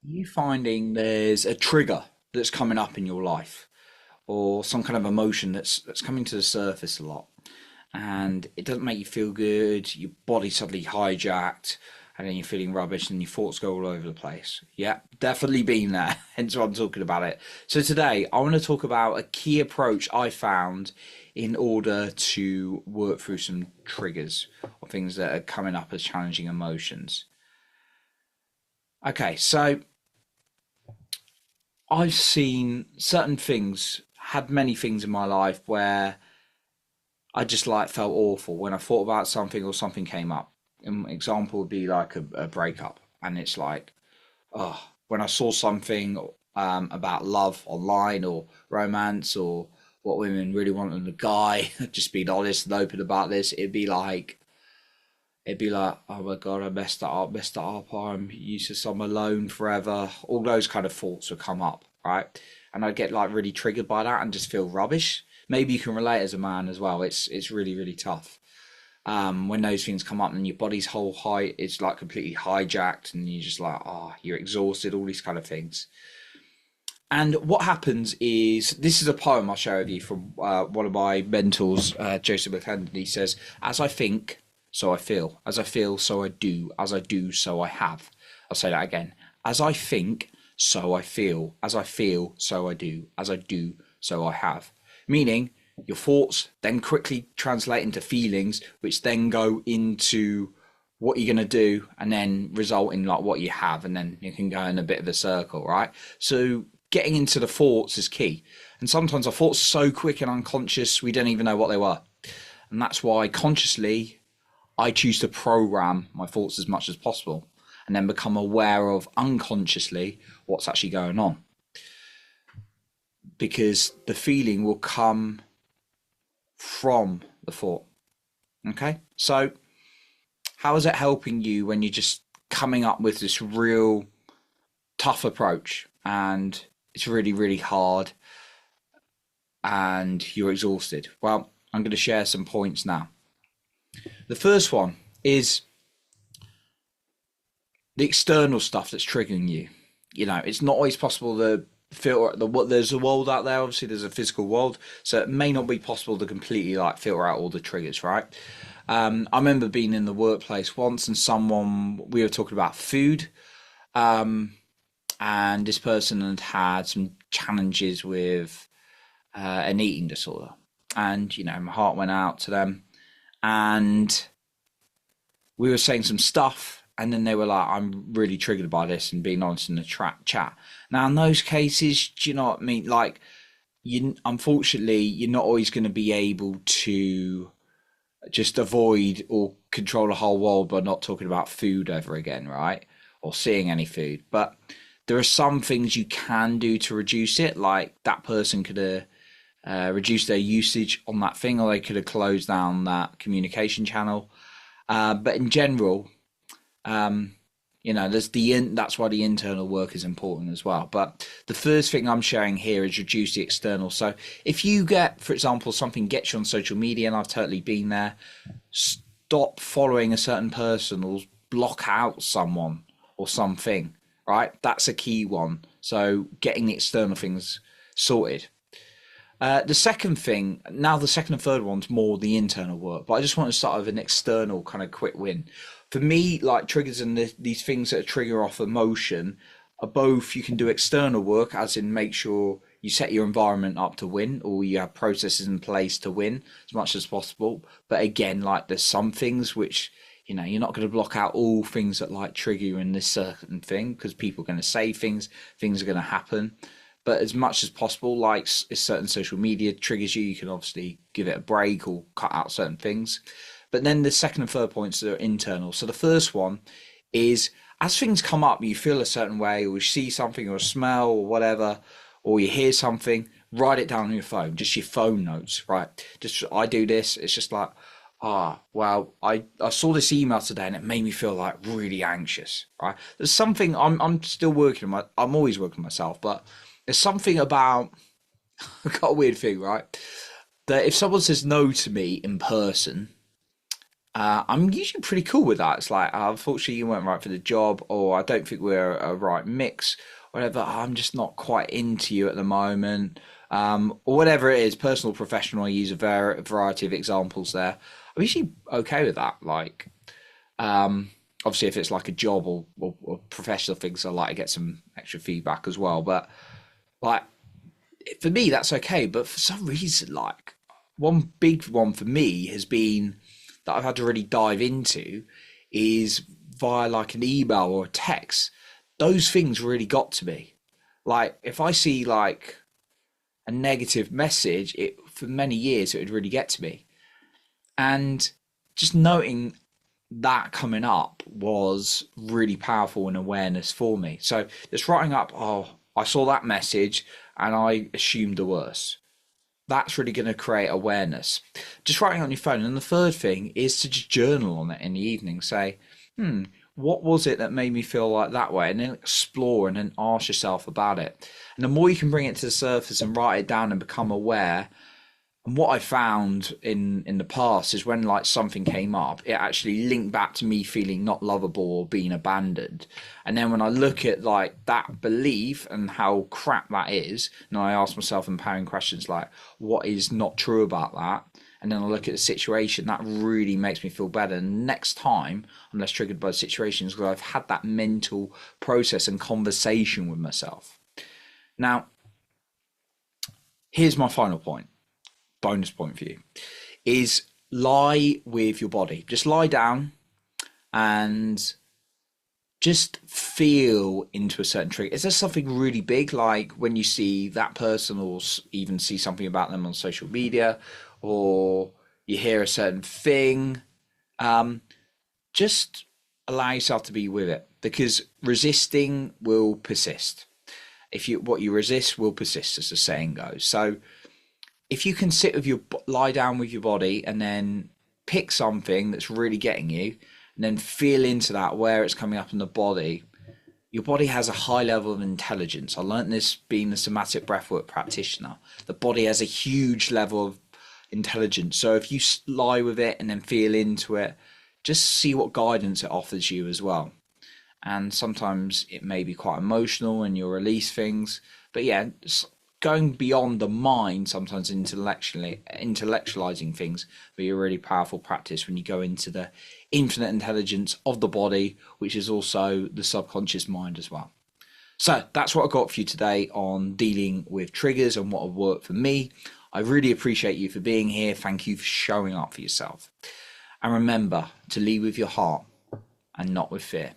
You finding there's a trigger that's coming up in your life, or some kind of emotion that's coming to the surface a lot, and it doesn't make you feel good. Your body suddenly hijacked, and then you're feeling rubbish, and your thoughts go all over the place. Yeah, definitely been there. Hence why I'm talking about it. So today I want to talk about a key approach I found in order to work through some triggers or things that are coming up as challenging emotions. Okay, so I've seen certain things, had many things in my life where I just like felt awful when I thought about something or something came up. An example would be like a breakup, and it's like, oh, when I saw something about love online or romance or what women really want in a guy, just being honest and open about this, it'd be like, oh my god, I messed that up. I'm useless. I'm alone forever. All those kind of thoughts would come up, right? And I'd get like really triggered by that and just feel rubbish. Maybe you can relate as a man as well. It's really really tough when those things come up and your body's whole height is like completely hijacked and you're just like, oh, you're exhausted. All these kind of things. And what happens is, this is a poem I'll share with you from one of my mentors, Joseph McClendon. He says, "As I think, so I feel. As I feel, so I do. As I do, so I have." I'll say that again. As I think, so I feel. As I feel, so I do. As I do, so I have. Meaning, your thoughts then quickly translate into feelings, which then go into what you're going to do and then result in like what you have, and then you can go in a bit of a circle, right? So getting into the thoughts is key. And sometimes our thoughts are so quick and unconscious we don't even know what they were. And that's why consciously I choose to program my thoughts as much as possible and then become aware of unconsciously what's actually going on, because the feeling will come from the thought. Okay, so how is it helping you when you're just coming up with this real tough approach and it's really really hard and you're exhausted? Well, I'm going to share some points now. The first one is the external stuff that's triggering you. You know, it's not always possible to filter there's a world out there. Obviously, there's a physical world, so it may not be possible to completely like filter out all the triggers, right? I remember being in the workplace once, and someone we were talking about food, and this person had had some challenges with an eating disorder, and you know, my heart went out to them, and we were saying some stuff, and then they were like, "I'm really triggered by this," and being honest in the chat. Now, in those cases, do you know what I mean? Like, you unfortunately, you're not always going to be able to just avoid or control the whole world by not talking about food ever again, right? Or seeing any food. But there are some things you can do to reduce it. Like that person could have reduced their usage on that thing, or they could have closed down that communication channel. But in general, um, you know, that's why the internal work is important as well. But the first thing I'm sharing here is reduce the external. So if you get, for example, something gets you on social media, and I've totally been there, stop following a certain person or block out someone or something, right? That's a key one. So getting the external things sorted. The second thing, now the second and third one's more the internal work, but I just want to start with an external kind of quick win. For me, like triggers and these things that trigger off emotion are both, you can do external work, as in make sure you set your environment up to win, or you have processes in place to win as much as possible. But again, like there's some things which, you know, you're not going to block out all things that like trigger you in this certain thing, because people are going to say things, things are going to happen. But as much as possible, like if certain social media triggers you, you can obviously give it a break or cut out certain things. But then the second and third points are internal. So the first one is, as things come up, you feel a certain way, or you see something or smell or whatever, or you hear something, write it down on your phone, just your phone notes, right? Just I do this. It's just like, well, I saw this email today and it made me feel like really anxious, right? There's something I'm still working on I'm always working on myself, but there's something about I got a weird thing, right? That if someone says no to me in person, I'm usually pretty cool with that. It's like, unfortunately, you weren't right for the job, or I don't think we're a right mix, whatever. I'm just not quite into you at the moment, or whatever it is, personal, professional. I use a variety of examples there. I'm usually okay with that. Like, obviously, if it's like a job or professional things, I like to get some extra feedback as well. But like, for me, that's okay. But for some reason, like, one big one for me has been that I've had to really dive into is via like an email or a text. Those things really got to me. Like, if I see like a negative message, it for many years it would really get to me. And just noting that coming up was really powerful and awareness for me. So just writing up, oh, I saw that message and I assumed the worst. That's really going to create awareness. Just writing on your phone. And the third thing is to just journal on it in the evening. Say, what was it that made me feel like that way? And then explore and then ask yourself about it. And the more you can bring it to the surface and write it down and become aware, and what I found in the past is when like something came up, it actually linked back to me feeling not lovable or being abandoned. And then when I look at like that belief and how crap that is, and I ask myself empowering questions like, what is not true about that? And then I look at the situation, that really makes me feel better. And next time I'm less triggered by situations because I've had that mental process and conversation with myself. Now, here's my final point, bonus point for you, is lie with your body. Just lie down and just feel into a certain trigger. Is there something really big, like when you see that person or even see something about them on social media, or you hear a certain thing? Just allow yourself to be with it, because resisting will persist. If you what you resist will persist, as the saying goes. So if you can sit with your lie down with your body and then pick something that's really getting you and then feel into that where it's coming up in the body, your body has a high level of intelligence. I learned this being a somatic breathwork practitioner. The body has a huge level of intelligence. So if you lie with it and then feel into it, just see what guidance it offers you as well. And sometimes it may be quite emotional and you'll release things. But yeah, going beyond the mind, sometimes intellectualizing things, be a really powerful practice when you go into the infinite intelligence of the body, which is also the subconscious mind as well. So that's what I got for you today on dealing with triggers and what have worked for me. I really appreciate you for being here. Thank you for showing up for yourself. And remember to lead with your heart and not with fear.